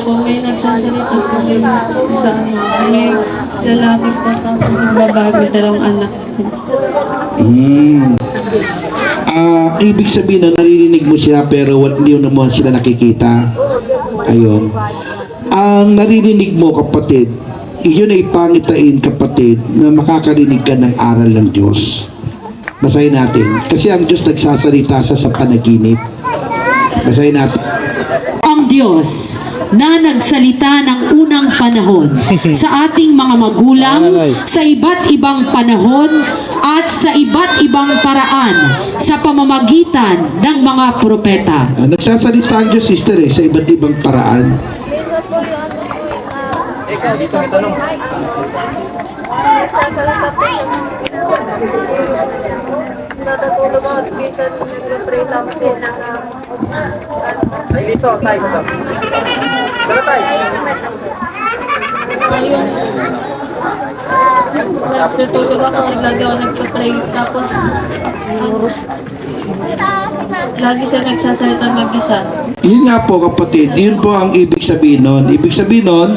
Kung may nagsasalita po sa may lalaki po tapos yung babae, dalawang anak po. Ibig sabihin na naririnig mo siya pero hindi mo naman sila nakikita. Ayun. Ang naririnig mo, kapatid, iyon ay pangitain, kapatid, na makakarinig ka ng aral ng Diyos. Basahin natin. Kasi ang Diyos nagsasalita sa panaginip. Basahin natin. Ang Diyos na nagsalita ng unang panahon sa ating mga magulang sa iba't ibang panahon at sa iba't ibang paraan sa pamamagitan ng mga propeta. Nagsasalita ang Diyos, sister, sa iba't ibang paraan. Ikaw, dito may tanong. Natutulog ako at minsan nag-pray tapos Ay, dito, tayo dito. Tara tayo. ayun. Natutulog ako, lagi ako nagpa-pray tapos lagi siya nagsasalita mag-isa. Yun nga po, kapatid, yun po ang ibig sabihin nun. Ibig sabihin nun,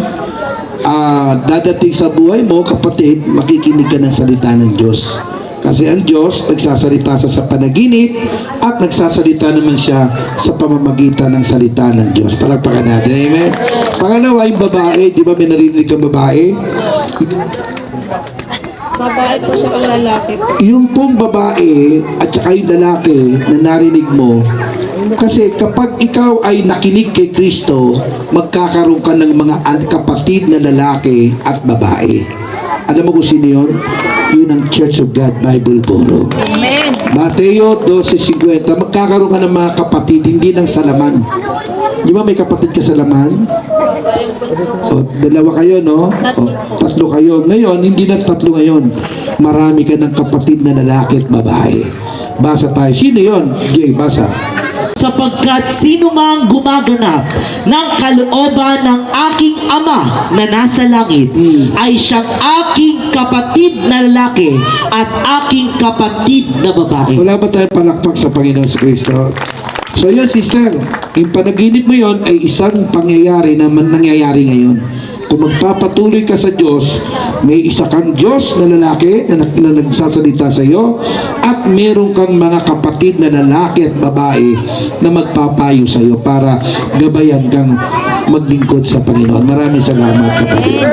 dadating sa buhay mo, kapatid, makikinig ka ng salita ng Diyos. Kasi ang Diyos nagsasalita sa panaginip at nagsasalita naman siya sa pamamagitan ng salita ng Diyos. Palagpakan natin, amen? Pangalawa, yung babae, di ba may narinig kang babae? Babae po siya o lalaki po. Yung pong babae at saka yung lalaki na narinig mo, kasi kapag ikaw ay nakinig kay Kristo, magkakaroon ka ng mga kapatid na lalaki at babae. Alam mo kung sino yun? Yun ang Church of God Bible Forum. Amen. Mateo 12:50, magkakaroon ka ng mga kapatid, hindi lang sa laman. Di ba may kapatid ka sa laman? O, dalawa kayo, no? O, tatlo kayo. Ngayon, hindi na tatlo ngayon. Marami ka ng kapatid na lalaki at babae. Basa tayo. Sino yun? Jay, basa. Sapagkat sino mang gumaganap ng kalooban ng aking Ama na nasa langit ay siyang aking kapatid na lalaki at aking kapatid na babae. Wala ba tayong palakpak sa Panginoon sa Kristo? So yun, sister, yung panaginip mo yun ay isang pangyayari na nangyayari ngayon. Kung magpapatuloy ka sa Diyos, may isa kang Diyos na lalaki na nagsasalita sa iyo at meron kang mga kapatid na lalaki at babae na magpapayo sa iyo para gabayan kang maglingkod sa Panginoon. Maraming salamat, kapatid.